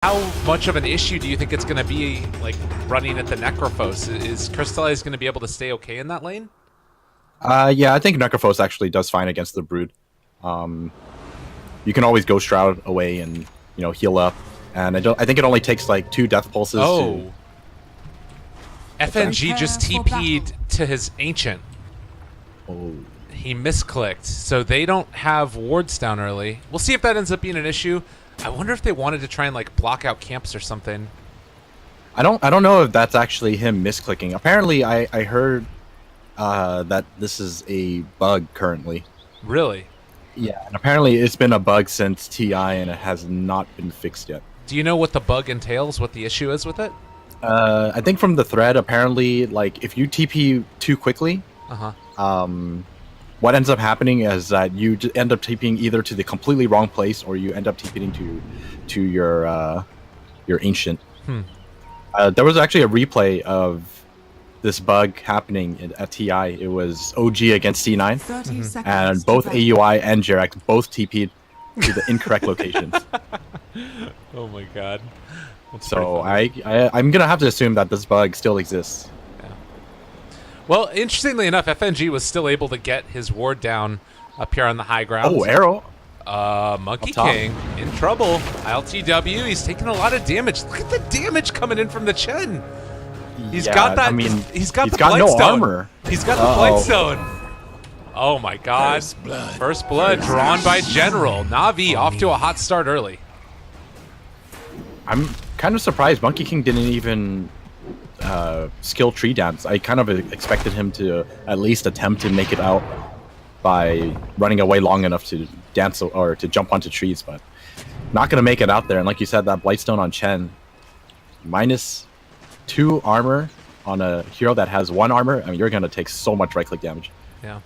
How much of an issue do you think it's going to be, like, running at the Necrophos? Is Crystallize going to be able to stay okay in that lane? Yeah, I think Necrophos actually does fine against the Brood. You can always Ghost Shroud away and heal up, and I think it only takes like 2 Death Pulses. Oh, FNG just TP'd to his Ancient. Oh, he misclicked, so they don't have wards down early. We'll see if that ends up being an issue. I wonder if they wanted to try and like block out camps or something. I don't know if that's actually him misclicking. Apparently, I heard that this is a bug currently. Really? Yeah, and apparently it's been a bug since TI and it has not been fixed yet. Do you know what the bug entails? What the issue is with it? I think from the thread, apparently, like if you TP too quickly, what ends up happening is that you end up TPing either to the completely wrong place, or you end up TPing to your Ancient. There was actually a replay of this bug happening at TI. It was OG against C9, and both AUI and Jerax both TP'd to the incorrect locations. Oh my god. So I'm gonna have to assume that this bug still exists. Well, interestingly enough, FNG was still able to get his ward down up here on the high ground. Oh, arrow. Monkey King in trouble. LTW, he's taking a lot of damage. Look at the damage coming in from the Chen. He's got that. I mean, he's got the Blightstone. No armor. He's got the Blightstone. Oh my god. First blood drawn by General. Navi off to a hot start early. I'm kind of surprised Monkey King didn't even skill tree dance. I kind of expected him to at least attempt to make it out by running away long enough to dance or to jump onto trees, but not gonna make it out there. And like you said, that Blightstone on Chen, -2 armor on a hero that has 1 armor. I mean, you're gonna take so much right-click damage. Yeah.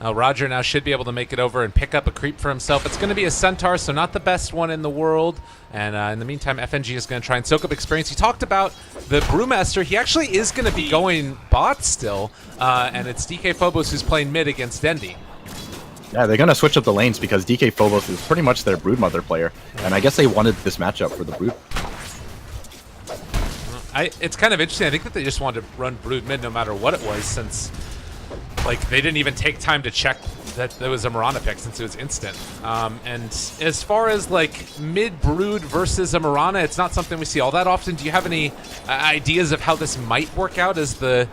Roger now should be able to make it over and pick up a creep for himself. It's going to be a Centaur, so not the best one in the world. And in the meantime, FNG is going to try and soak up experience. He talked about the Brewmaster. He actually is going to be going bot still, and it's DK Phobos who's playing mid against Dendi. Yeah, they're going to switch up the lanes because DK Phobos is pretty much their Broodmother player, and I guess they wanted this matchup for the Brood. It's kind of interesting. I think that they just wanted to run Brood mid no matter what it was, since like they didn't even take time to check that there was a Mirana pick since it was instant. And as far as like mid Brood versus a Mirana, it's not something we see all that often. Do you have any ideas of how this might work out as the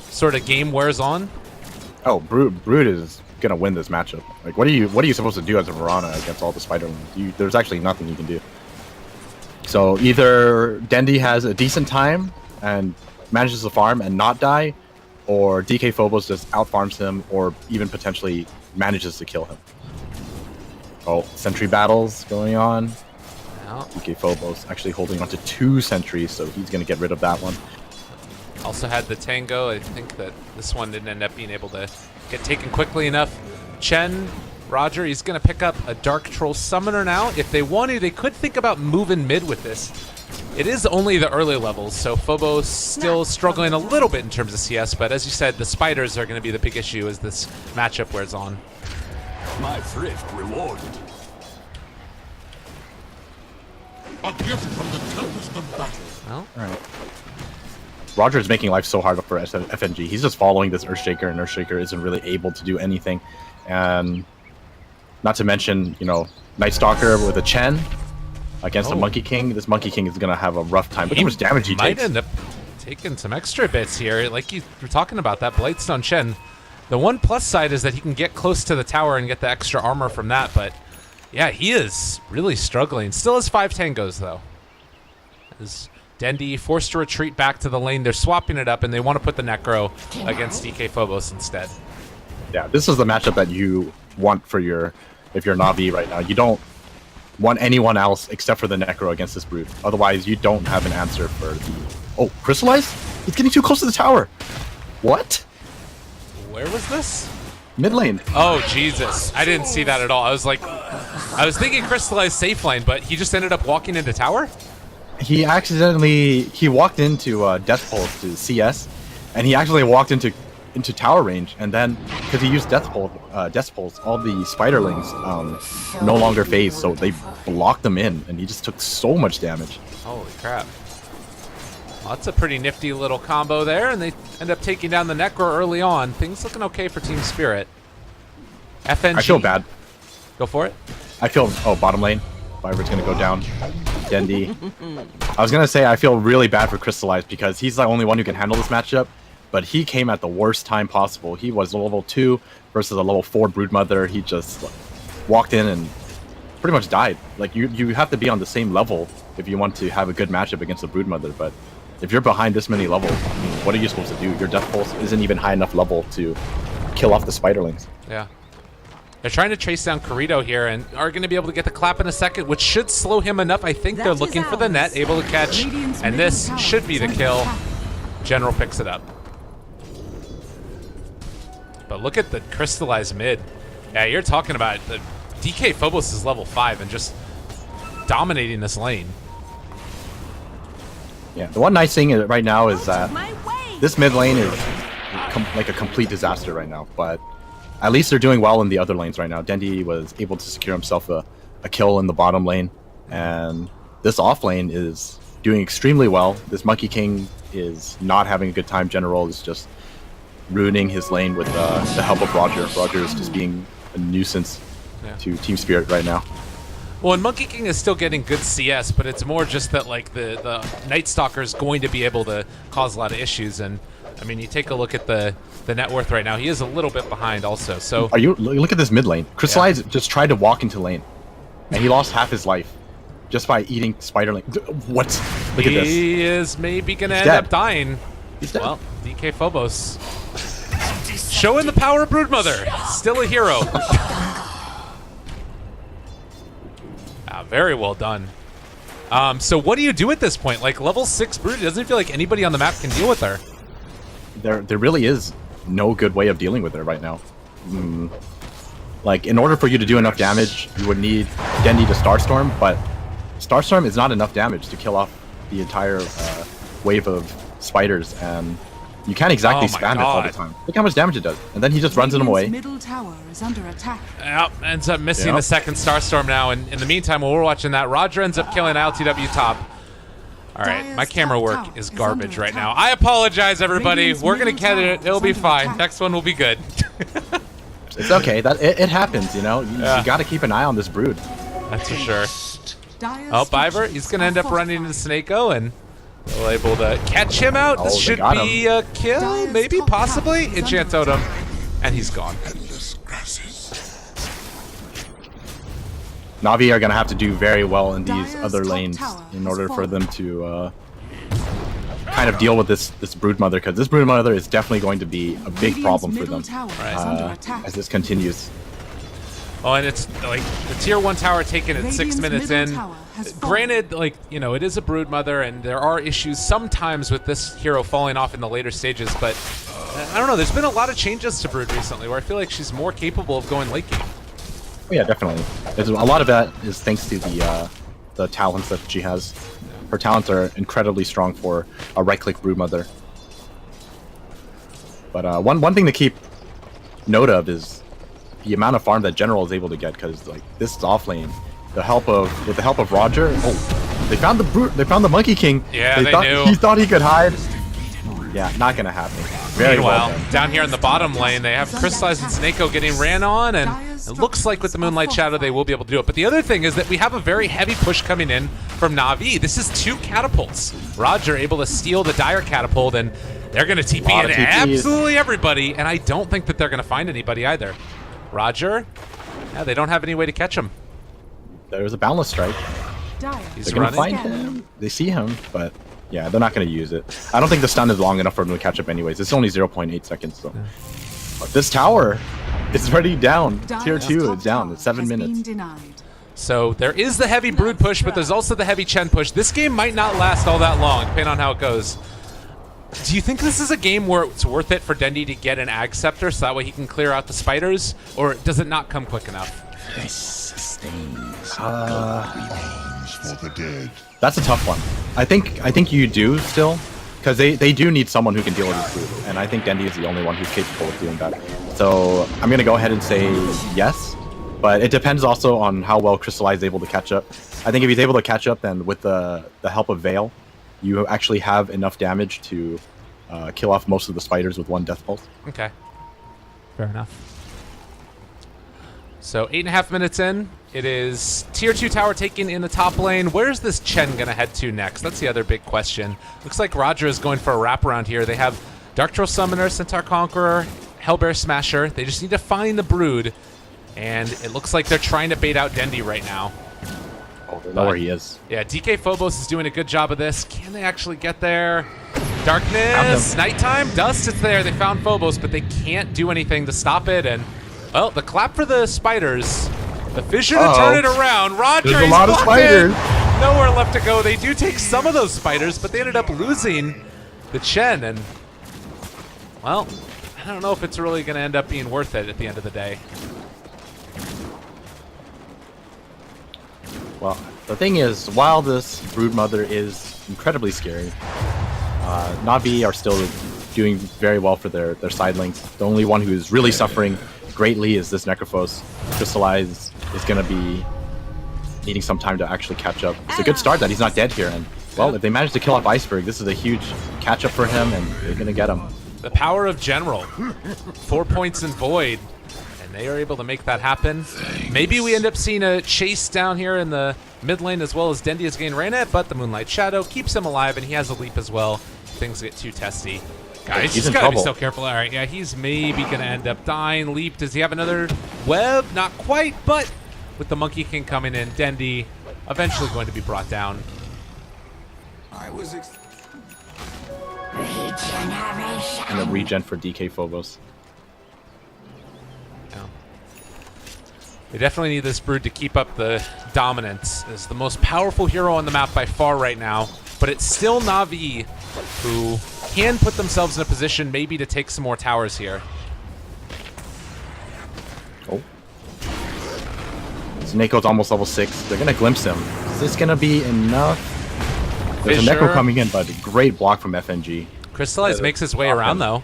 sort of game wears on? Oh, Brood is gonna win this matchup. Like, what are you supposed to do as a Mirana against all the Spider-Men? There's actually nothing you can do. So either Dendi has a decent time and manages to farm and not die, or DK Phobos just outfarms him, or even potentially manages to kill him. Oh, sentry battles going on. Well, DK Phobos actually holding onto 2 sentries, so he's going to get rid of that one. Also had the Tango. I think that this one didn't end up being able to get taken quickly enough. Chen, Roger, he's going to pick up a Dark Troll Summoner now. If they wanted, they could think about moving mid with this. It is only the early levels, so Phobos still struggling a little bit in terms of CS, but as you said, the spiders are going to be the big issue as this matchup wears on. My thrift rewarded. A gift from the tempest of battle. Well, all right. Roger is making life so hard for FNG. He's just following this Earthshaker, and Earthshaker isn't really able to do anything. And not to mention, Night Stalker with a Chen against a Monkey King. This Monkey King is going to have a rough time. Look how much damage he takes. Might end up taking some extra bits here. Like you were talking about, that Blightstone Chen. The one plus side is that he can get close to the tower and get the extra armor from that. But yeah, he is really struggling. Still has 5 tangos, though. As Dendi forced to retreat back to the lane. They're swapping it up, and they want to put the Necro against DK Phobos instead. Yeah, this is the matchup that you want for if you're Navi right now. You don't want anyone else except for the Necro against this Brood. Otherwise, you don't have an answer for the... Oh, Crystallize? He's getting too close to the tower. What? Where was this? Mid lane. Oh, Jesus. I didn't see that at all. I was thinking Crystallize safe lane, but he just ended up walking into tower? He walked into Death Pulse to CS, and he actually walked into into tower range, and then because he used Death Pulse, all the spiderlings no longer phase, so they blocked them in, and he just took so much damage. Holy crap. Well, that's a pretty nifty little combo there, and they end up taking down the Necro early on. Things looking okay for Team Spirit. FNG. I feel bad. Go for it. I feel, bottom lane. Viper's gonna go down. Dendi. I was gonna say I feel really bad for Crystallized because he's the only one who can handle this matchup, but he came at the worst time possible. He was level 2 versus a level 4 Broodmother. He just walked in and pretty much died. Like, you have to be on the same level if you want to have a good matchup against a Broodmother, but if you're behind this many levels, I mean, what are you supposed to do? Your Death Pulse isn't even high enough level to kill off the Spiderlings. Yeah. They're trying to chase down Corrido here and are going to be able to get the clap in a second, which should slow him enough. I think they're looking for the net, able to catch, and this should be the kill. General picks it up. But look at the crystallized mid. Yeah, you're talking about the DK Phobos is level 5 and just dominating this lane. Yeah, the one nice thing right now is that this mid lane is like a complete disaster right now, but at least they're doing well in the other lanes right now. Dendi was able to secure himself a kill in the bottom lane, and this off lane is doing extremely well. This Monkey King is not having a good time. General is just ruining his lane with the help of Roger. Roger is just being a nuisance to Team Spirit right now. Well, and Monkey King is still getting good CS, but it's more just that like the Night Stalker is going to be able to cause a lot of issues. And I mean, you take a look at the net worth right now. He is a little bit behind also. So look at this mid lane. Crystallize just tried to walk into lane, and he lost half his life just by eating Spiderling. What? Look at this. He is maybe going to end up dying. He's dead. Well, DK Phobos showing the power of Broodmother. Still a hero. Very well done. So what do you do at this point? Like level 6 Brood, it doesn't feel like anybody on the map can deal with her. There really is no good way of dealing with her right now. Like, in order for you to do enough damage, you would need Dendi to Starstorm, but Starstorm is not enough damage to kill off the entire wave of spiders, and you can't exactly spam it all the time. Look how much damage it does, and then he just runs them away. Middle tower is under attack. Yep, ends up missing the second Starstorm now, and in the meantime, while we're watching that, Roger ends up killing LTW top. All right, my camera work is garbage right now. I apologize, everybody. We're gonna get it. It'll be fine. Next one will be good. It's okay. It happens, you know. You got to keep an eye on this Brood. That's for sure. Oh, Biver, he's gonna end up running into Snako, and we're able to catch him out. This should be a kill, maybe, possibly. Enchant Totem, and he's gone. Navi are going to have to do very well in these other lanes in order for them to kind of deal with this Broodmother, because this Broodmother is definitely going to be a big problem for them as this continues. Oh, and it's like the tier 1 tower taken at 6 minutes in. Granted, like, you know, it is a Broodmother, and there are issues sometimes with this hero falling off in the later stages, but I don't know, there's been a lot of changes to Brood recently where I feel like she's more capable of going late game. Oh, yeah, definitely. A lot of that is thanks to the talents that she has. Her talents are incredibly strong for a right-click Broodmother. But one thing to keep note of is the amount of farm that General is able to get, because like this off lane, with the help of Roger, they found the Monkey King. Yeah, they knew. He thought he could hide. Yeah, not gonna happen. Very Meanwhile, well down here in the bottom lane, they have Crystallized and Snako getting ran on, and it looks like with the Moonlight Shadow they will be able to do it. But the other thing is that we have a very heavy push coming in from Navi. This is 2 catapults. Roger able to steal the Dire catapult, and they're going to TP in absolutely everybody, and I don't think that they're going to find anybody either. Roger, yeah, they don't have any way to catch him. There's a Boundless Strike. He's They're going to running. find him. They see him, but yeah, they're not going to use it. I don't think the stun is long enough for him to catch up anyways. It's only 0.8 seconds, so. But this tower is already down. Tier 2 is down. It's 7 minutes. So there is the heavy Brood push, but there's also the heavy Chen push. This game might not last all that long, depending on how it goes. Do you think this is a game where it's worth it for Dendi to get an Ag Scepter so that way he can clear out the spiders, or does it not come quick enough? This sustains. Uh, remains for the dead. That's a tough one. I think you do still, because they do need someone who can deal with this Brood, and I think Dendi is the only one who's capable of doing that. So I'm gonna go ahead and say yes, but it depends also on how well Crystallize is able to catch up. I think if he's able to catch up, then with the help of Veil, you actually have enough damage to kill off most of the spiders with one Death Pulse. Okay. Fair enough. So 8.5 minutes in. It is tier 2 tower taken in the top lane. Where's this Chen going to head to next? That's the other big question. Looks like Roger is going for a wraparound here. They have Dark Troll Summoner, Centaur Conqueror, Hellbear Smasher. They just need to find the Brood. And it looks like they're trying to bait out Dendi right now. Oh, they know where he is. Yeah, DK Phobos is doing a good job of this. Can they actually get there? Darkness, nighttime, dust, it's there. They found Phobos, but they can't do anything to stop it. And, well, the clap for the spiders. The fissure to turn it around. Roger, there's a lot of spiders. Nowhere left to go. They do take some of those spiders, but they ended up losing the Chen. And, well, I don't know if it's really going to end up being worth it at the end of the day. Well, the thing is, while this Broodmother is incredibly scary, Navi are still doing very well for their side lanes. The only one who is really suffering greatly is this Necrophos. Crystallize is going to be needing some time to actually catch up. It's a good start that he's not dead here, and well, if they manage to kill off Iceberg, this is a huge catch up for him, and they're going to get him. The power of General. 4 points in Void, and they are able to make that happen. Maybe we end up seeing a chase down here in the mid lane as well as Dendi is getting ran at, but the Moonlight Shadow keeps him alive, and he has a leap as well. Things get too testy. Guys, he's just in gotta trouble. be so careful. All right, yeah, he's maybe gonna end up dying. Leap, does he have another web? Not quite, but with the Monkey King coming in, Dendi eventually going to be brought down. And a regen for DK Phobos. Yeah. They definitely need this Brood to keep up the dominance. It's the most powerful hero on the map by far right now, but it's still Navi who can put themselves in a position maybe to take some more towers here. Oh. Snakeo's almost level 6. They're going to glimpse him. Is this going to be enough? There's a Necro coming in, but a great block from FNG. Crystallize makes his way around, though.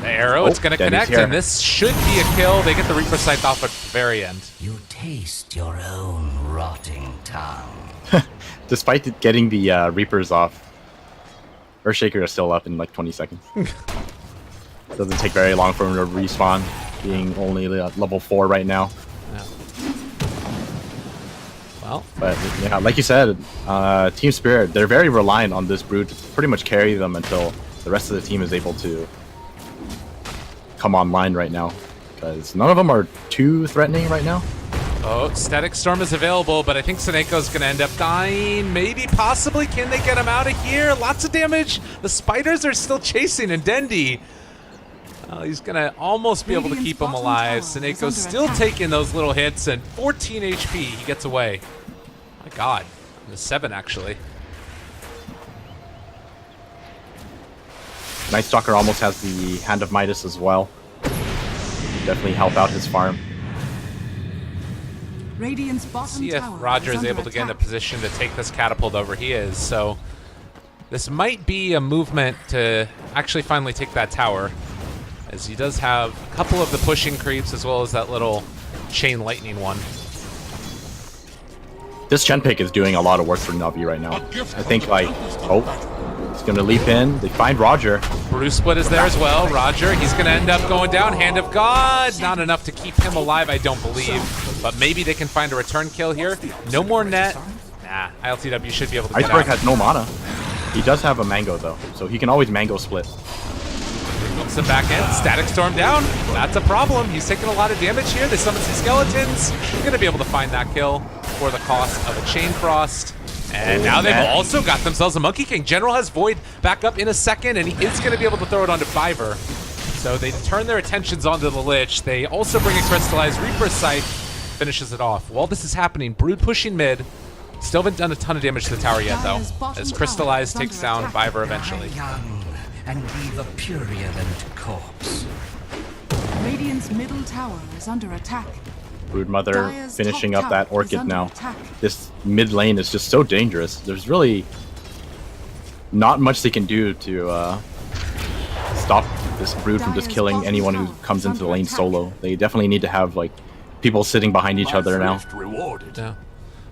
The arrow, it's going to connect, here. and this should be a kill. They get the Reaper Scythe off at the very end. You taste your own rotting tongue. Despite getting the Reapers off, Earthshaker is still up in like 20 seconds. Doesn't take very long for him to respawn, being only level 4 right now. Yeah. Well, But yeah, like you said, Team Spirit, they're very reliant on this Brood to pretty much carry them until the rest of the team is able to come online right now. Because none of them are too threatening right now. oh, Static Storm is available, but I think Seneco's going to end up dying. Maybe, possibly. Can they get him out of here? Lots of damage. The spiders are still chasing, and Dendi, he's going to almost be able to keep him alive. Seneco's still taking those little hits, and 14 HP. He gets away. My God. The 7, actually. Night Stalker almost has the Hand of Midas as well. Definitely help out his farm. Radiant's bottom See if tower Roger is under able to get in a attack. position to take this catapult over. He is. So this might be a movement to actually finally take that tower, as he does have a couple of the pushing creeps as well as that little chain lightning one. This Chen pick is doing a lot of work for Navi right now. I think like, oh, he's gonna leap in. They find Roger. Bruce Split is there as well. Roger, he's going to end up going down. Hand of God, not enough to keep him alive, I don't believe. But maybe they can find a return kill here. No more net. Nah, ILTW should be able to get Iceberg out. has no mana. He does have a Mango though, so he can always Mango split. Hooks him back in. Static Storm down. That's a problem. He's taking a lot of damage here. They summon some skeletons. He's going to be able to find that kill for the cost of a Chain Frost. And now they've also got themselves a Monkey King. General has Void back up in a second, and he is going to be able to throw it onto Fiverr. So they turn their attentions onto the Lich. They also bring a Crystallized Reaper Scythe, finishes it off. While this is happening, Brood pushing mid. Still haven't done a ton of damage to the tower yet, though, as Crystallized takes down Fiverr eventually. Young and leave a purulent corpse. Radiant's middle tower is under attack. Broodmother Dire's finishing top up that tower is Orchid under now. attack. This mid lane is just so dangerous. There's really not much they can do to stop this Brood from just killing anyone who comes into the lane solo. They definitely need to have like people sitting behind each other now. Yeah.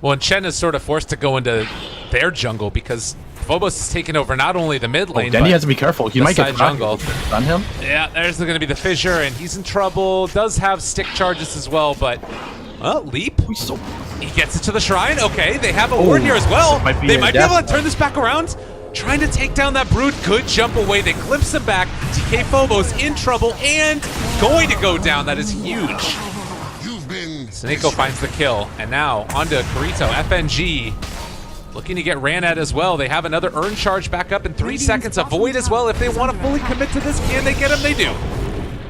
Well, and Chen is sort of forced to go into their jungle because Phobos is taking over not only the mid lane, Dendy but has to be careful. He might get jungle. Stun him. Yeah, there's going to be the fissure, and he's in trouble. Does have stick charges as well, but leap. He gets it to the shrine. Okay, they have a ward here as well. They might be able to turn this back around. Trying to take down that Brood. Good jump away. They glimpse him back. TK Phobos in trouble and going to go down. That is huge. Seneko finds the kill, and now onto Kirito. FNG looking to get ran at as well. They have another urn charge back up in 3 seconds. Avoid as well if they want to fully commit to this. Can they get him? They do.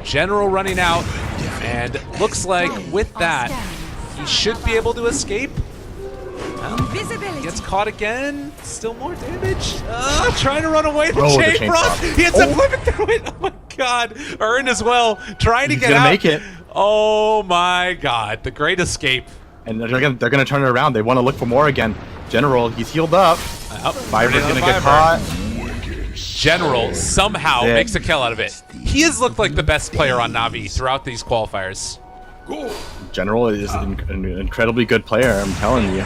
General running out, and looks like with that, he should be able to escape. Gets caught again. Still more damage. Trying to run away. The chain frost. He ends up living through it. Oh my god. Urn as well. Trying to get out. Make it. Oh my god. The great escape. And they're gonna turn it around. They want to look for more again. General, he's healed up. Viper's gonna get caught. General somehow makes a kill out of it. He has looked like the best player on Navi throughout these qualifiers. General is an incredibly good player, I'm telling you.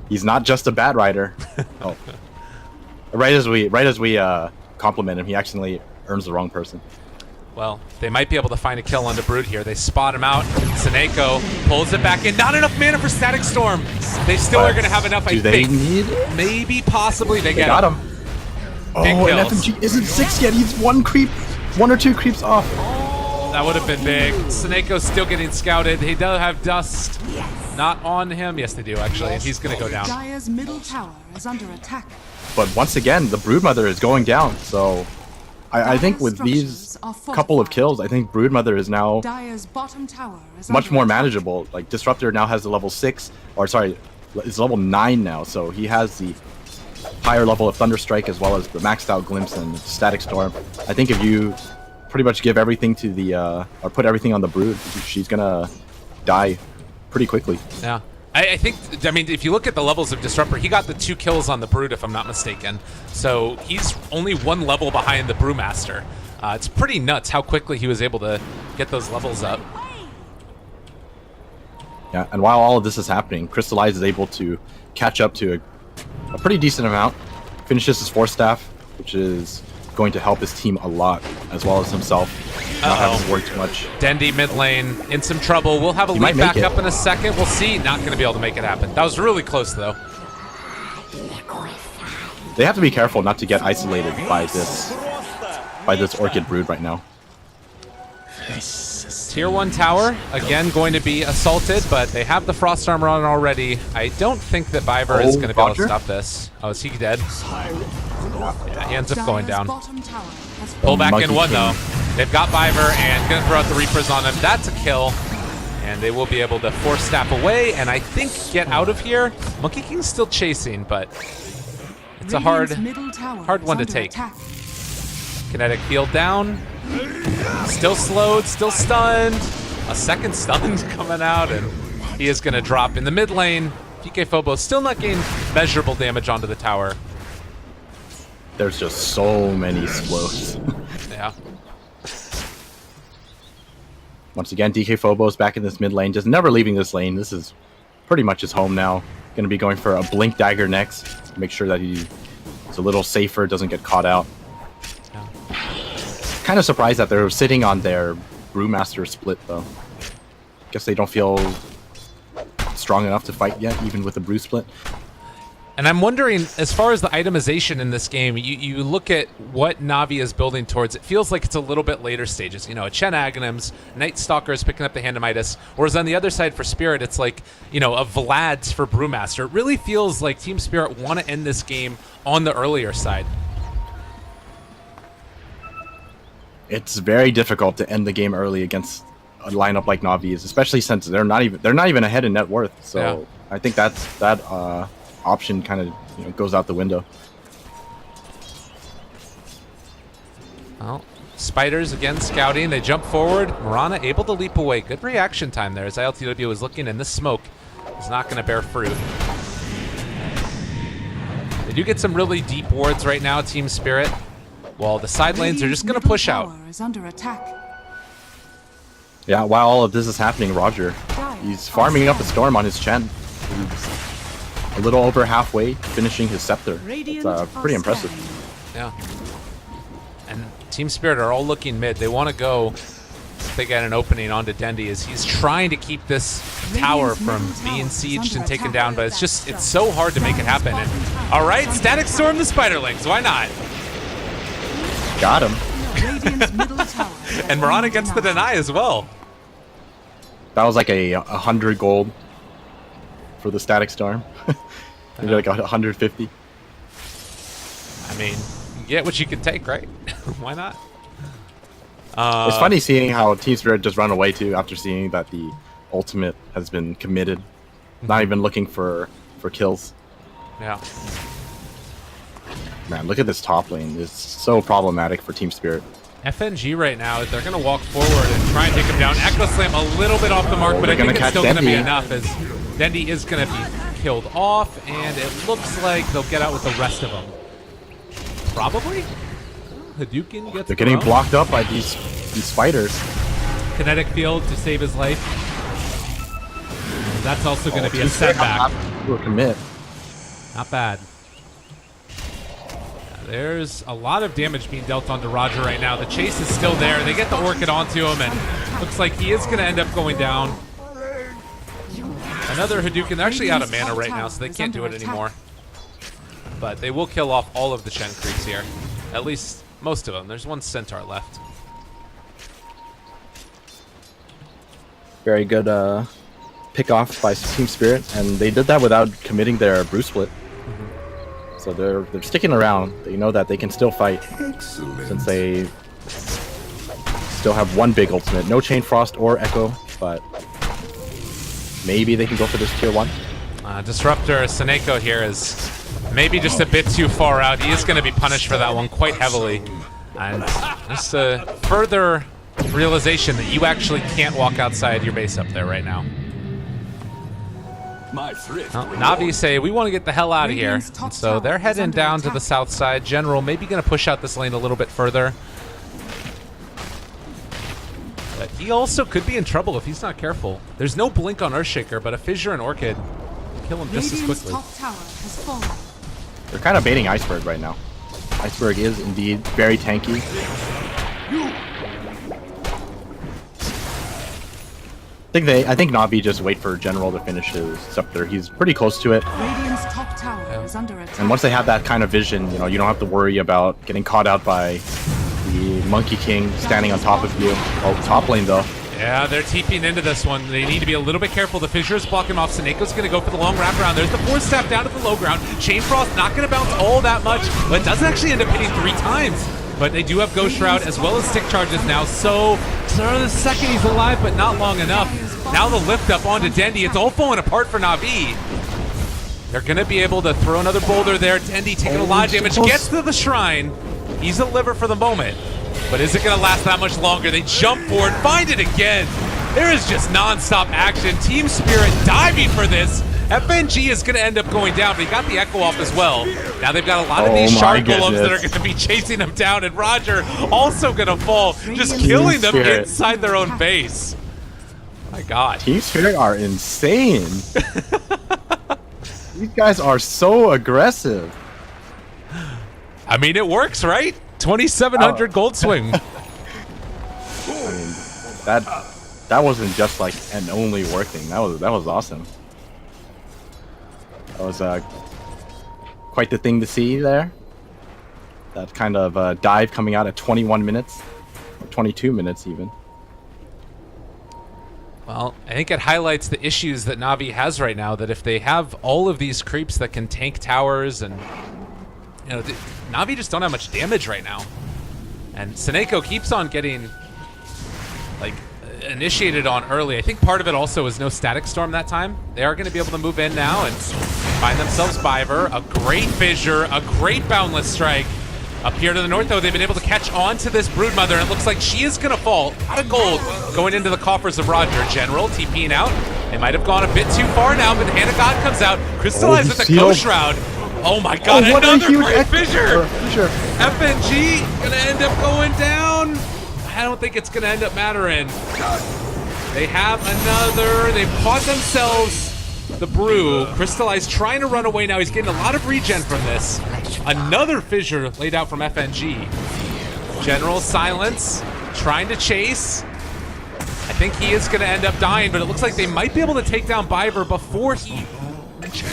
He's not just a bad rider. Oh. Right as we compliment him, he accidentally earns the wrong person. Well, they might be able to find a kill on the Brood here. They spot him out. Seneko pulls it back in. Not enough mana for Static Storm. They still are going to have enough, I think. Do they need it? Maybe, possibly. They got him. Big and kills. FMG isn't 6 yet. He's 1 or 2 creeps off. That would have been big. Seneko's still getting scouted. He does have dust. Not on him. Yes, they do, actually. And he's going to go down. Dire's middle tower is under attack. But once again, the Broodmother is going down. So I think with these couple of kills, I think Broodmother is now Dire's bottom tower is much under more attack. manageable. Like Disruptor now has the level 6, or sorry, it's level 9 now. So he has the higher level of Thunderstrike as well as the maxed out Glimpse and Static Storm. I think if you pretty much give everything to the or put everything on the Brood, she's gonna die pretty quickly. Yeah. I think, I mean, if you look at the levels of Disruptor, he got the 2 kills on the Brood, if I'm not mistaken. So he's only 1 level behind the Brewmaster. It's pretty nuts how quickly he was able to get those levels up. Yeah, and while all of this is happening, Crystallize is able to catch up to a pretty decent amount. Finishes his Force Staff, which is going to help his team a lot, as well as himself. Not having to work too much. Dendy mid lane in some trouble. We'll have a lead back up in a second. We'll see. Not going to be able to make it happen. That was really close, though. They have to be careful not to get isolated by this Orchid Brood right now. Tier 1 tower, again, going to be assaulted, but they have the Frost Armor on already. I don't think that Viper is going to be able to stop this. Oh, is he dead? Yeah, he ends up going down. Pull back in 1, though. They've got Viper and going to throw out the Reapers on him. That's a kill. And they will be able to force Staff away and I think get out of here. Monkey King's still chasing, but it's a hard one to take. Kinetic field down. Still slowed, still stunned. A second stunned coming out, and he is going to drop in the mid lane. PK Phobos still not getting measurable damage onto the tower. There's just so many slows. Yeah. Once again, DK Phobos back in this mid lane, just never leaving this lane. This is pretty much his home now. Going to be going for a Blink Dagger next. Make sure that he's a little safer, doesn't get caught out. Yeah. Kind of surprised that they're sitting on their Brewmaster split, though. Guess they don't feel strong enough to fight yet, even with the Brew split. And I'm wondering, as far as the itemization in this game, you look at what Navi is building towards, it feels like it's a little bit later stages. You know, Chen Aghanims, Night Stalkers picking up the Hand of Midas, whereas on the other side for Spirit, it's like, you know, a Vlad's for Brewmaster. It really feels like Team Spirit want to end this game on the earlier side. It's very difficult to end the game early against a lineup like Navi's, especially since they're not even ahead in net worth. So yeah. I think that option kind of goes out the window. Well, Spiders again scouting. They jump forward. Mirana able to leap away. Good reaction time there as ILTW is looking, and this smoke is not going to bear fruit. They They do get some really deep wards right now, Team Spirit, while the side lanes are just going to push out. Is under attack. Yeah, while all of this is happening, Roger, he's farming up a storm on his Chen. He's a little over halfway, finishing his scepter. It's pretty impressive. Yeah. And Team Spirit are all looking mid. They want to go if they get an opening onto Dendi as he's trying to keep this tower from being sieged and taken down, but it's so hard to make it happen. And, all right, Static Storm the Spiderlings. Why not? Got him. And Mirana gets the deny as well. That was like a 100 gold for the Static Storm. Maybe like 150. I mean, you get what you can take, right? Why not? It's funny seeing how Team Spirit just run away too after seeing that the ultimate has been committed. Not even looking for kills. Yeah. Man, look at this top lane. It's so problematic for Team Spirit. FNG right now, they're going to walk forward and try and take him down. Echo Slam a little bit off the mark, but I think it's still going to be enough as Dendi is going to be killed off, and it looks like they'll get out with the rest of them. Probably? Hadouken gets They're getting thrown. blocked up by these spiders. Kinetic field to save his life. That's also going to be a Team Spirit setback. will commit. Not bad. There's a lot of damage being dealt onto Roger right now. The chase is still there. They get the Orchid onto him, and looks like he is going to end up going down. Another Hadouken. They're actually out of mana right now, so they can't do it anymore. But they will kill off all of the Shen creeps here. At least most of them. There's one Centaur left. Very good pick off by Team Spirit, and they did that without committing their brew split. So they're sticking around. They know that they can still fight. Excellent. Since they still have one big ultimate. No Chain Frost or Echo, but maybe they can go for this tier 1. Disruptor Seneko here is maybe just a bit too far out. He is going to be punished for that one quite heavily. And just a further realization that you actually can't walk outside your base up there right now. My thrift. Well, Navi say, we want to get the hell out of here. And so they're heading down to the south side. General maybe going to push out this lane a little bit further. But he also could be in trouble if he's not careful. There's no blink on Earthshaker, but a Fissure and Orchid kill him just as quickly. Top tower has fallen. They're kind of baiting Iceberg right now. Iceberg is indeed very tanky. I think Navi just wait for General to finish his scepter. He's pretty close to it. Radiant's top tower is under attack. And once they have that kind of vision, you don't have to worry about getting caught out by the Monkey King standing on top of you. Oh, top lane though. Yeah, they're TPing into this one. They need to be a little bit careful. The Fissure is blocking him off. Seneco's going to go for the long wraparound. There's the 4-step down to the low ground. Chain Frost not going to bounce all that much, but it doesn't actually end up hitting 3 times. But they do have Ghost Shroud as well as stick charges now. So the second he's alive, but not long enough. Now the lift up onto Dendi. It's all falling apart for Navi. They're going to be able to throw another boulder there. Dendi taking a lot of damage. Gets to the shrine. He's a liver for the moment. But is it going to last that much longer? They jump forward, find it again. There is just non-stop action. Team Spirit diving for this. FNG is going to end up going down, but he got the Echo off as well. Now they've got a lot of these Shard Golems that are going to be chasing them down, and Roger also going to fall, just killing them inside their own base. My God. Team Spirit are insane. These guys are so aggressive. I mean, it works, right? 2,700 gold swing. I mean, that wasn't just like an only working. That was awesome. That was quite the thing to see there. That kind of dive coming out at 21 minutes, or 22 minutes even. Well, I think it highlights the issues that Navi has right now, that if they have all of these creeps that can tank towers and, Navi just don't have much damage right now. And Seneko keeps on getting, initiated on early. I think part of it also is no Static Storm that time. They are going to be able to move in now and find themselves Biver. A great Fissure, a great Boundless Strike. Up here to the north, though, they've been able to catch on to this Broodmother, and it looks like she is going to fall. Out of gold going into the coffers of Roger. General TPing out. They might have gone a bit too far now, but the Hand of God comes out. Crystallized with the Ghost Shroud. Oh my god, what a another huge great fissure! Sure. FNG gonna end up going down. I don't think it's gonna end up mattering. They have another, they've caught themselves the brew. Crystallize trying to run away now. He's getting a lot of regen from this. Another fissure laid out from FNG. General Silence trying to chase. I think he is gonna end up dying, but it looks like they might be able to take down Biver before he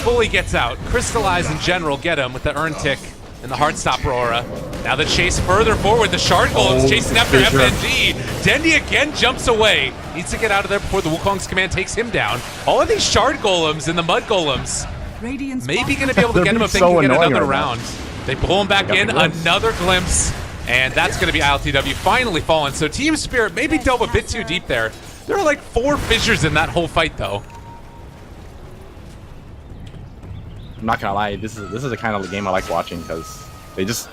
fully gets out. Crystallize in general get him with the Urn Tick and the Heartstop Aurora. Now the chase further forward. The Shard Golem's chasing after FNG. Dendi again jumps away. Needs to get out of there before the Wukong's command takes him down. All of these Shard Golems and the Mud Golems Radiant's maybe bottom going to be able to get him if they so can get annoying another right now. round. They pull him back in. Another glimpse. And that's going to be ILTW finally falling. So Team Spirit maybe dove a bit too deep there. There are like 4 fissures in that whole fight, though. I'm not gonna lie, this is the kind of game I like watching because they just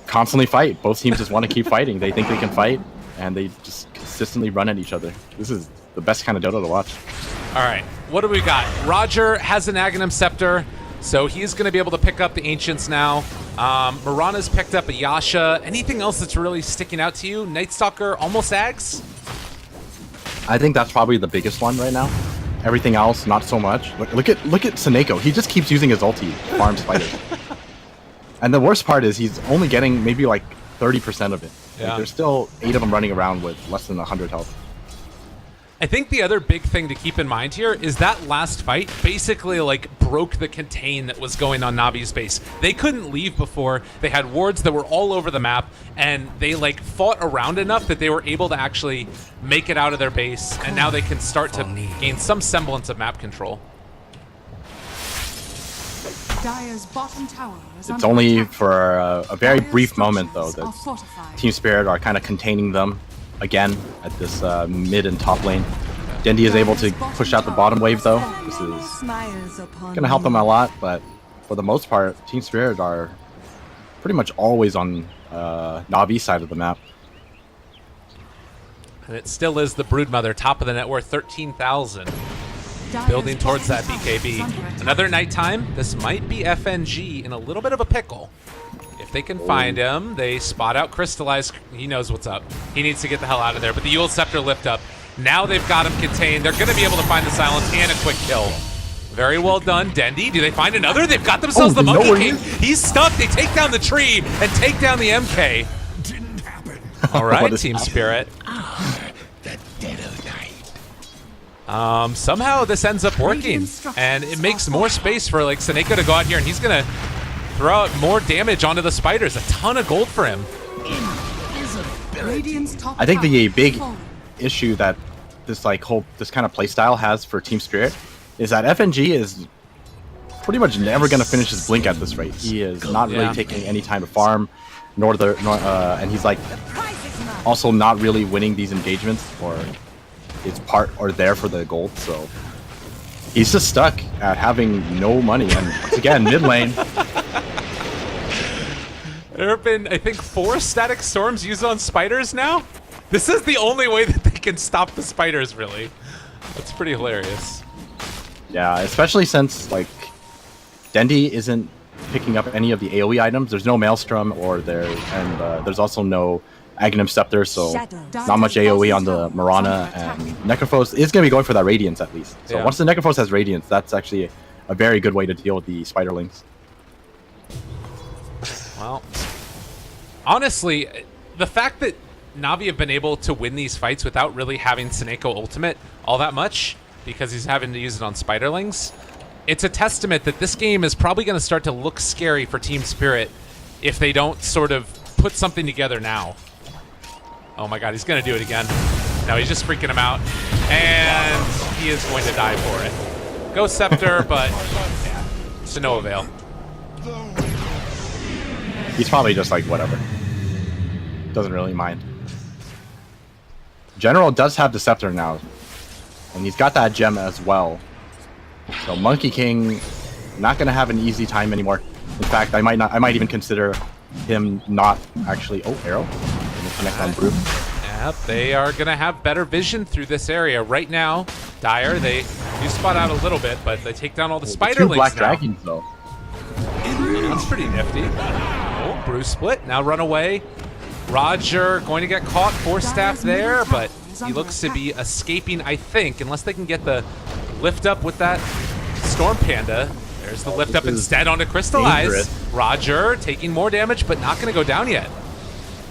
constantly fight. Both teams just want to keep fighting. They think they can fight, and they just consistently run at each other. This is the best kind of Dota to watch. All right, what do we got? Roger has an Aghanim Scepter, so he's going to be able to pick up the Ancients now. Mirana's picked up a Yasha. Anything else that's really sticking out to you? Night Stalker almost Ags? I think that's probably the biggest one right now. Everything else, not so much. Look at Seneko. He just keeps using his ulti to farm spiders. And the worst part is he's only getting maybe like 30% of it. Yeah. Like, there's still 8 of them running around with less than 100 health. I think the other big thing to keep in mind here is that last fight basically like broke the contain that was going on Navi's base. They couldn't leave before. They had wards that were all over the map, and they like fought around enough that they were able to actually make it out of their base, and now they can start to gain some semblance of map control. Dire's bottom tower is It's under only attack. for a very Dire's brief moment though structures are that fortified. Team Spirit are kind of containing them again at this mid and top lane. Dendi is able to push out the bottom wave though. This is Smiles upon gonna help them me. a lot, but for the most part, Team Spirit are pretty much always on Navi's side of the map. And it still is the Broodmother, top of the net worth, 13,000. Dire's Building towards that bottom tower is BKB. under attack. Another nighttime. This might be FNG in a little bit of a pickle. If they can find him, they spot out Crystallize. He knows what's up. He needs to get the hell out of there. But the Yule Scepter lift up. Now they've got him contained. They're going to be able to find the silence and a quick kill. Very well done. Dendi, do they find another? They've got themselves the you know Monkey where he King. is? He's stuck. They take down the tree and take down the MK. Didn't happen. All right, What is Team Spirit. The dead of night. Somehow this ends up working, and it makes more space for like Seneko to go out here, and he's gonna throw out more damage onto the spiders. A ton of gold for him. Radiant's top I think tower the has big fallen. issue that this this kind of playstyle has for Team Spirit is that FNG is pretty much never going to finish his blink at this rate. He is not really Yeah. taking any time to farm, and he's like also not really winning these engagements, or is part or there for the gold. So he's just stuck at having no money. And once again, mid lane. There have been, I think, 4 static storms used on spiders now. This is the only way that they can stop the spiders, really. That's pretty hilarious. Yeah, especially since like Dendi isn't picking up any of the AoE items. There's no Maelstrom there's also no Aghanim Scepter, so Shadow. not much AoE on the Mirana, and Necrophos is going to be going for that Radiance at least. So Yeah. once the Necrophos has Radiance, that's actually a very good way to deal with the Spiderlings. Well, honestly, the fact that Navi have been able to win these fights without really having Seneko ultimate all that much, because he's having to use it on Spiderlings, it's a testament that this game is probably going to start to look scary for Team Spirit if they don't sort of put something together now. Oh my god, he's going to do it again. No, he's just freaking him out. And he is going to die for it. Go Scepter, but to no avail. He's probably just like, whatever. Doesn't really mind. General does have the Scepter now, and he's got that gem as well. So Monkey King not going to have an easy time anymore. In fact, I might even consider him not actually. Oh, arrow. Gonna connect on Brew. Yep, they are going to have better vision through this area. Right now, Dire, they do spot out a little bit, but they take down all the Two Spiderlings Black now. Dragons though. That's pretty nifty. Oh, Bruce split. Now run away. Roger going to get caught. Force staff there, but he looks to be escaping, I think, unless they can get the lift up with that Storm Panda. There's the lift up instead onto Crystallize. Dangerous. Roger taking more damage, but not going to go down yet.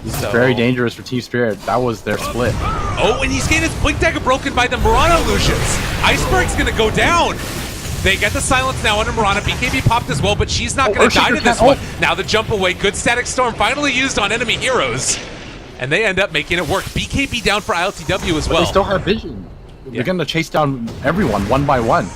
This is very dangerous for Team Spirit. That was their split. Oh, and he's getting his Blink Dagger broken by the Murano illusions. Iceberg's going to go down. They get the silence now under Murana. BKB popped as well, but she's not going to die to this one. Now the jump away. Good Static Storm finally used on enemy heroes. And they end up making it work. BKB down for ILTW as well. They still have vision. They're going to chase down everyone one by one.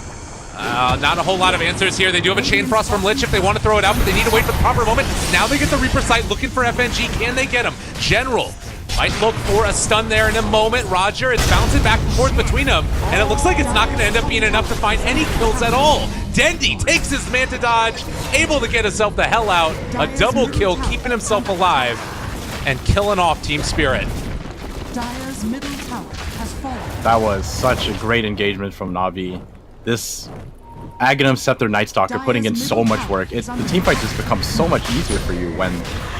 Not a whole lot of answers here. They do have a Chain Frost from Lich if they want to throw it out, but they need to wait for the proper moment. Now they get the Reaper sight looking for FNG. Can they get him? General might look for a stun there in a moment. Roger, it's bouncing back and forth between them, and it looks like it's not going to end up being enough to find any kills at all. Dendy takes his Manta Dodge, able to get himself the hell out. A double kill, keeping himself alive, and killing off Team Spirit. Dire's middle tower has fallen. That was such a great engagement from Navi. This Aghanim Scepter Night Stalker putting in so much work. The team fight just becomes so much easier for you when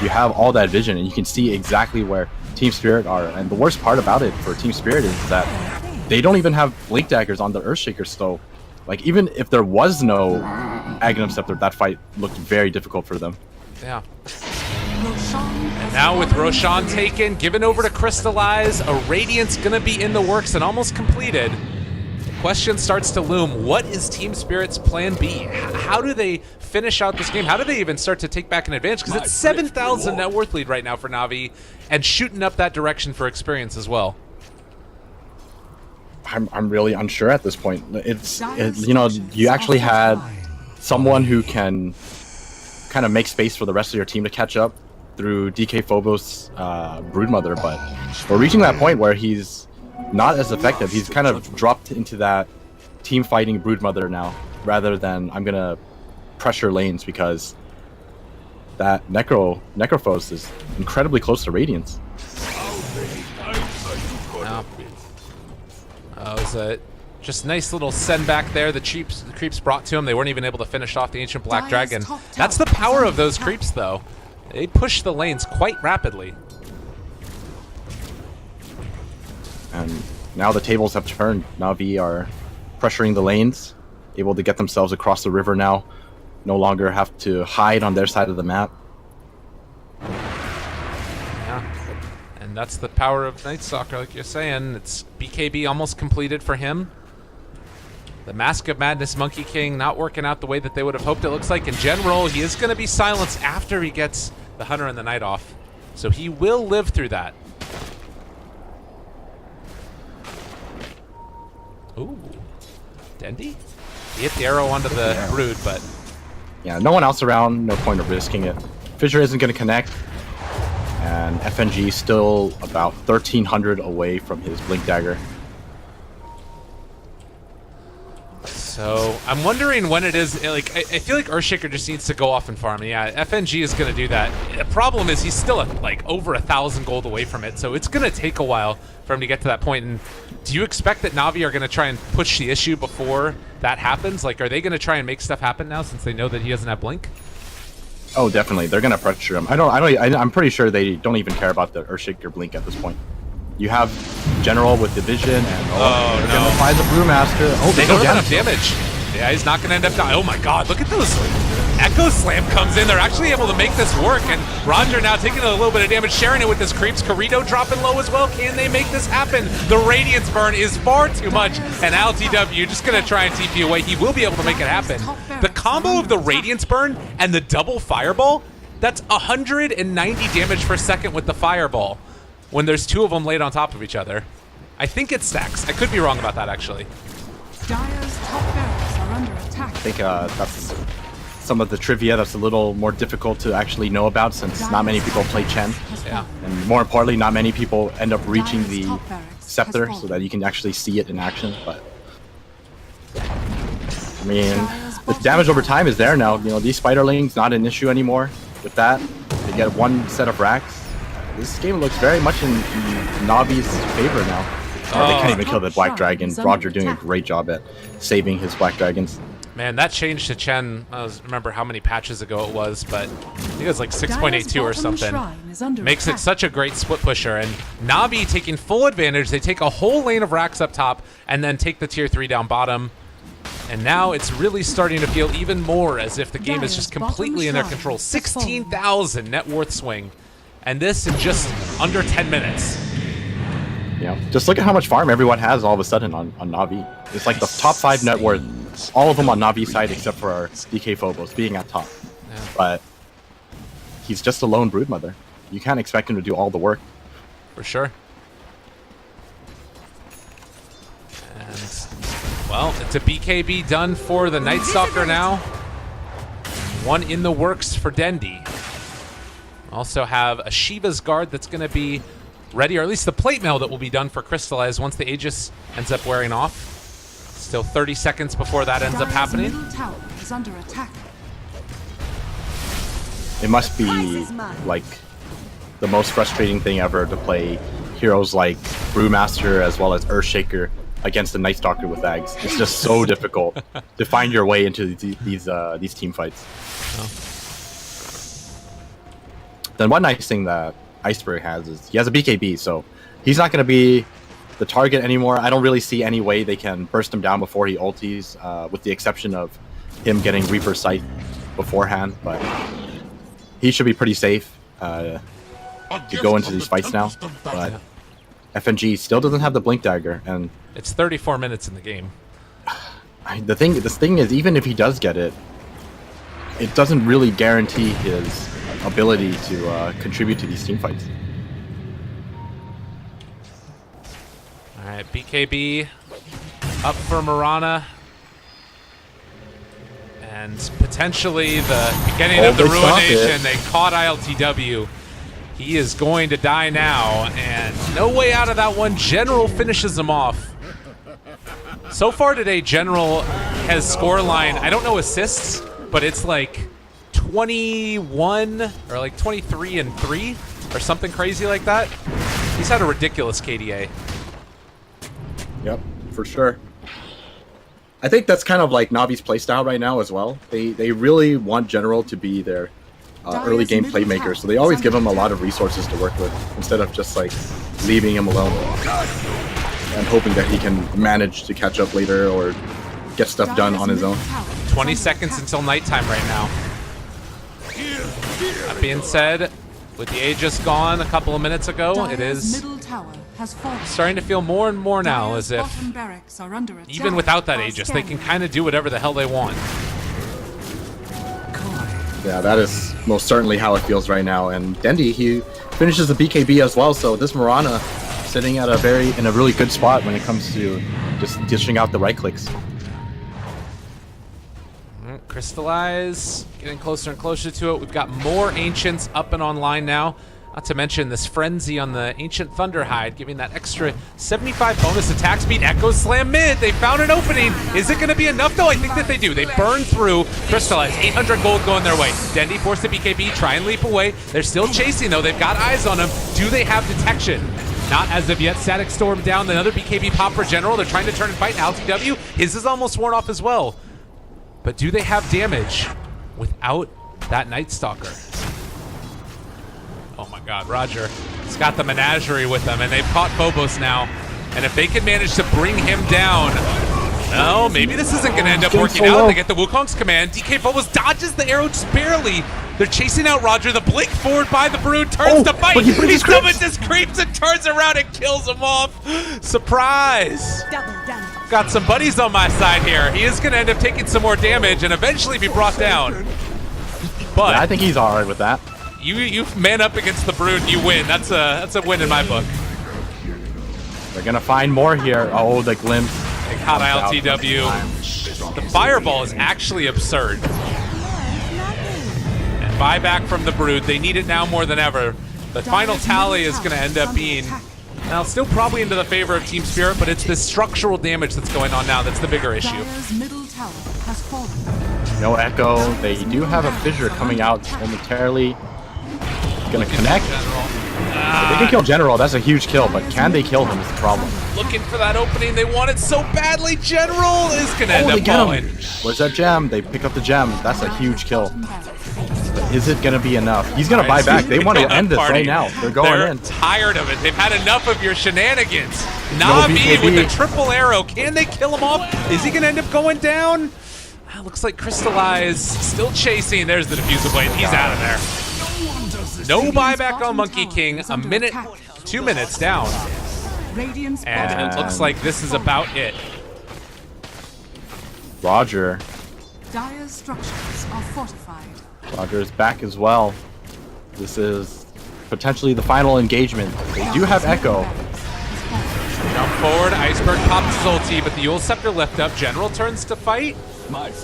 you have all that vision and you can see exactly where Team Spirit are. And the worst part about it for Team Spirit is that they don't even have Blink Daggers on the Earthshaker, so like even if there was no Aghanim Scepter, that fight looked very difficult for them. Yeah. And now with Roshan taken, given over to Crystallize, a Radiant's gonna be in the works and almost completed. Question starts to loom. What is Team Spirit's plan B? How do they finish out this game? How do they even start to take back an advantage? Because it's 7,000 net worth lead right now for Navi, and shooting up that direction for experience as well. I'm really unsure at this point. You know, you actually had someone who can kind of make space for the rest of your team to catch up through DK Phobos Broodmother, but we're reaching that point where he's not as effective. He's kind of dropped into that team fighting Broodmother now, rather than I'm gonna pressure lanes, because that Necrophos is incredibly close to Radiance. It was a just nice little send back there. The creeps brought to him. They weren't even able to finish off the Ancient Black Dragon. That's the power of those creeps, though. They push the lanes quite rapidly. And now the tables have turned. Navi are pressuring the lanes, able to get themselves across the river now. No longer have to hide on their side of the map. Yeah, and that's the power of Night Stalker, like you're saying. It's BKB almost completed for him. The Mask of Madness Monkey King not working out the way that they would have hoped. It looks like in general he is going to be silenced after he gets the Hunter and the Night off. So he will live through that. Ooh, Dendy? He hit the arrow onto the Brood, but... Yeah, no one else around, no point of risking it. Fissure isn't going to connect, and FNG still about 1,300 away from his Blink Dagger. So, I'm wondering when it is, like, I feel like Earthshaker just needs to go off and farm. Yeah, FNG is going to do that. The problem is he's still, like, over 1,000 gold away from it, so it's going to take a while for him to get to that point. And do you expect that Navi are going to try and push the issue before that happens? Like, are they going to try and make stuff happen now since they know that he doesn't have Blink? Oh, definitely. They're going to pressure him. I'm pretty sure they don't even care about the Earthshaker Blink at this point. You have General with Division, and they're going to find the Brewmaster. Oh, they don't have enough damage. Yeah, he's not going to end up dying. Oh my god, look at those. Echo Slam comes in. They're actually able to make this work, and Roger now taking a little bit of damage, sharing it with his creeps. Corrido dropping low as well. Can they make this happen? The Radiance burn is far too much, and LTW just going to try and TP away. He will be able to make it happen. The combo of the Radiance burn and the double Fireball, that's 190 damage per second with the Fireball when there's two of them laid on top of each other. I think it stacks. I could be wrong about that, actually. Dire's top barracks are under attack. I think that's some of the trivia that's a little more difficult to actually know about, since not many people play Chen. Yeah. And more importantly, not many people end up reaching the Scepter so that you can actually see it in action. But I mean, the damage over time is there now. You know, these Spiderlings not an issue anymore. With that, they get one set of racks. This game looks very much in Navi's favor now. They can't even kill the Black Dragon. Roger doing a great job at saving his Black Dragons. Man, that change to Chen, I don't remember how many patches ago it was, but I think it was like 6.82 or something. Makes it such a great split pusher. And Navi taking full advantage. They take a whole lane of racks up top and then take the tier 3 down bottom. And now it's really starting to feel even more as if the game is just completely in their control. 16,000 net worth swing. And this in just under 10 minutes. Yeah, just look at how much farm everyone has all of a sudden on Navi. It's like the top 5 net worth. All of them on Navi's side except for our DK Phobos being at top. Yeah. But he's just a lone broodmother. You can't expect him to do all the work. For sure. And, well, it's a BKB done for the Night Stalker now. One in the works for Dendi. Also have a Shiva's Guard that's going to be ready, or at least the plate mail that will be done for Crystallize once the Aegis ends up wearing off. Still 30 seconds before that ends up happening. Middle tower is under attack. It must be like the most frustrating thing ever to play heroes like Brewmaster as well as Earthshaker against the Night Stalker with Ags. It's just so difficult to find your way into these team fights. Oh. Then one nice thing that Iceberg has is he has a BKB, so he's not going to be the target anymore. I don't really see any way they can burst him down before he ulties, with the exception of him getting Reaper Sight beforehand, but he should be pretty safe to go into these fights now. But FNG still doesn't have the Blink Dagger, and it's 34 minutes in the game. This thing is, even if he does get it, it doesn't really guarantee his ability to contribute to these team fights. All right, BKB up for Mirana. And potentially the beginning of the Ruination. They caught ILTW. He is going to die now, and no way out of that one. General finishes him off. So far today, General has scoreline, I don't know assists, but it's like 21 or like 23-3 or something crazy like that. He's had a ridiculous KDA. Yep, for sure. I think that's kind of like Navi's playstyle right now as well. They really want General to be their early game playmaker, so they always give him a lot of resources to work with instead of just like leaving him alone and hoping that he can manage to catch up later or get stuff done on his own. 20 seconds until nighttime right now. That being said, with the Aegis gone a couple of minutes ago, it is starting to feel more and more now as if, even without that Aegis, they can kind of do whatever the hell they want. Yeah, that is most certainly how it feels right now. And Dendi, he finishes the BKB as well, so this Mirana sitting at in a really good spot when it comes to just dishing out the right clicks. Crystallize, getting closer and closer to it. We've got more Ancients up and online now. Not to mention this Frenzy on the Ancient Thunderhide, giving that extra 75 bonus attack speed. Echo Slam mid, they found an opening. Is it going to be enough though? I think that they do. They burn through. Crystallize, 800 gold going their way. Dendi forced the BKB, try and leap away. They're still chasing though, they've got eyes on him. Do they have detection? Not as of yet. Static Storm down, another BKB pop for General. They're trying to turn and fight. LTW, his is almost worn off as well. But do they have damage without that Night Stalker? Oh my god, Roger. He's got the menagerie with them, and they've caught Phobos now. And if they can manage to bring him down, no, maybe this isn't going to end up working out. They get the Wukong's command. DK Phobos dodges the arrow just barely. They're chasing out Roger. The blink forward by the Brood turns to fight. He summons his creeps and turns around and kills him off. Surprise. Got some buddies on my side here. He is going to end up taking some more damage and eventually be brought down. But yeah, I think he's all right with that. You man up against the Brood and you win. That's a win in my book. They're going to find more here. Oh, the glimpse. They caught ILTW. The fireball is actually absurd. And buyback from the Brood. They need it now more than ever. The final tally is going to end up being, now still probably into the favor of Team Spirit, but it's this structural damage that's going on now that's the bigger issue. No Echo. They do have a Fissure coming out momentarily. Gonna connect. If they can kill General, that's a huge kill, but can they kill him is the problem. Looking for that opening. They want it so badly. General is going to end they up get falling. him. Where's that gem? They pick up the gem. That's a huge kill. But is it going to be enough? He's going to buy back. They want to end this right now. They're going in. Tired of it. They've had enough of your shenanigans. Navi with the triple arrow. Can they kill him off? Is he going to end up going down? Looks like Crystallize still chasing. There's the diffuser blade. He's out of there. No buyback on Monkey King. A minute, 2 minutes down. And it looks like this is about it. Roger. Dire's structures are fortified. Roger is back as well. This is potentially the final engagement. They do have Echo. Jump forward. Iceberg pops his ulti, but the Yule Scepter lift up. General turns to fight.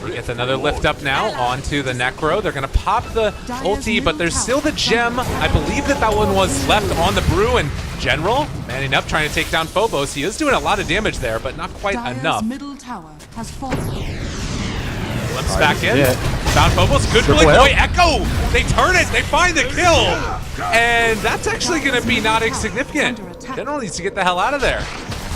He gets another lift up now onto the Necro. They're going to pop the ulti, but there's still the gem. I believe that one was left on the Brew, and General manning up, trying to take down Phobos. He is doing a lot of damage there, but not quite enough. Middle tower has fallen. Glimpse back in. Found Phobos. Good play, boy. Echo! They turn it. They find the kill. And that's actually going to be not insignificant. General needs to get the hell out of there.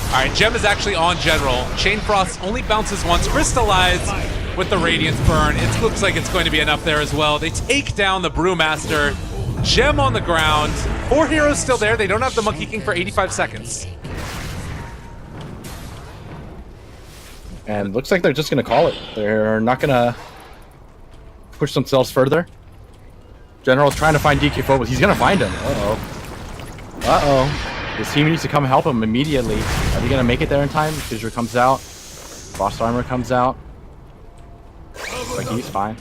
All right, Gem is actually on General. Chain Frost only bounces once. Crystallize with the Radiance Burn. It looks like it's going to be enough there as well. They take down the Brewmaster. Gem on the ground. 4 heroes still there. They don't have the Monkey King for 85 seconds. And looks like they're just going to call it. They're not going to push themselves further. General's trying to find DK Phobos. He's going to find him. Uh-oh. Uh-oh. His team needs to come help him immediately. Are they going to make it there in time? Fissure comes out. Frost Armor comes out. Like he's fine.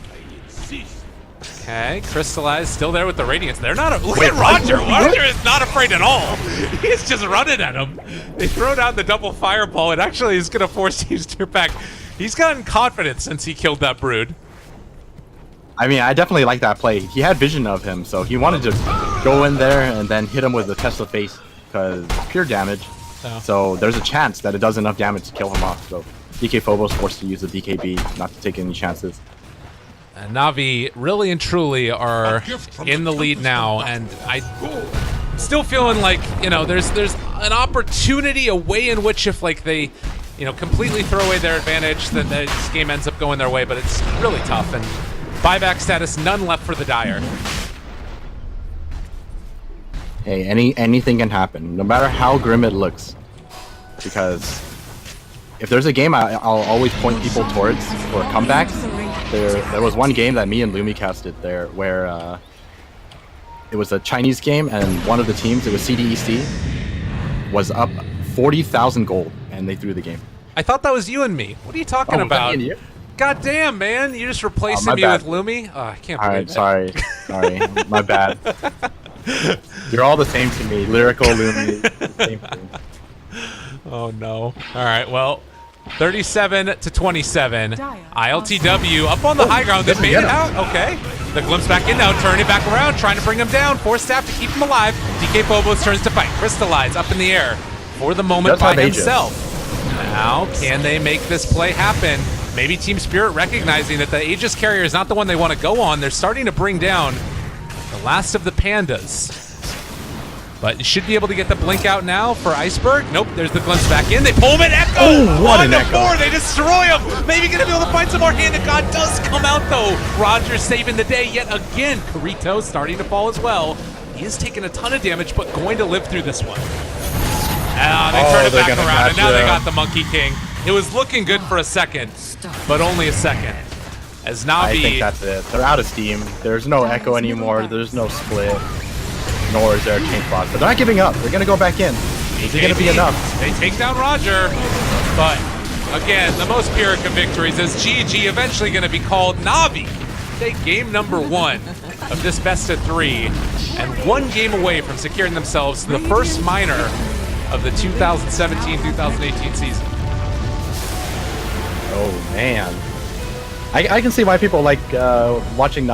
Okay, Crystallize still there with the Radiance. They're not. Look at Roger. Roger is not afraid at all. He's just running at him. They throw down the double fireball. It actually is going to force teams to back. He's gotten confidence since he killed that Brood. I mean, I definitely like that play. He had vision of him, so he wanted to go in there and then hit him with the Tesla face because pure damage. Oh. So there's a chance that it does enough damage to kill him off. So DK Phobos forced to use the DKB, not to take any chances. And Navi really and truly are in the lead now, and I'm still feeling like, you know, there's an opportunity, a way in which if like they, you know, completely throw away their advantage, then this game ends up going their way, but it's really tough. And buyback status, none left for the Dire. Hey, anything can happen, no matter how grim it looks. Because if there's a game I'll always point people towards for comebacks, there was one game that me and Lumi casted there where it was a Chinese game, and one of the teams, it was CDEC, was up 40,000 gold, and they threw the game. I thought that was you and me. What are you talking about? God damn, man. You're just replacing me with Lumi? Oh, I can't believe it. Alright, sorry, my bad. You're all the same to me. Lyrical, Lumi, same thing. Oh no. Alright, well, 37-27. ILTW up on the high ground. They made it out. Okay. The glimpse back in now, turning it back around, trying to bring him down. Force staff to keep him alive. DK Phobos turns to fight. Crystallize up in the air for the moment by himself. Now, can they make this play happen? Maybe Team Spirit recognizing that the Aegis carrier is not the one they want to go on. They're starting to bring down the last of the pandas. But you should be able to get the blink out now for Iceberg. Nope, there's the glimpse back in. They pull him in. Echo! Oh, what an Echo. 4. They destroy him. Maybe going to be able to find some more Hand of God. Does come out, though. Roger saving the day yet again. Carito starting to fall as well. He is taking a ton of damage, but going to live through this one. They turn it back around, and now they got the Monkey King. It was looking good for a second, but only a second. As Navi... I think that's it. They're out of steam. There's no Echo anymore. There's no split. Nor is there a Chain Frost. But they're not giving up. They're going to go back in. Is it going to be enough? They take down Roger. But, again, the most Pyrrhic of victories is GG eventually going to be called Navi. Take game number 1 of this best of 3. And 1 game away from securing themselves the first minor of the 2017-2018 season. Oh, man. I can see why people like watching Navi.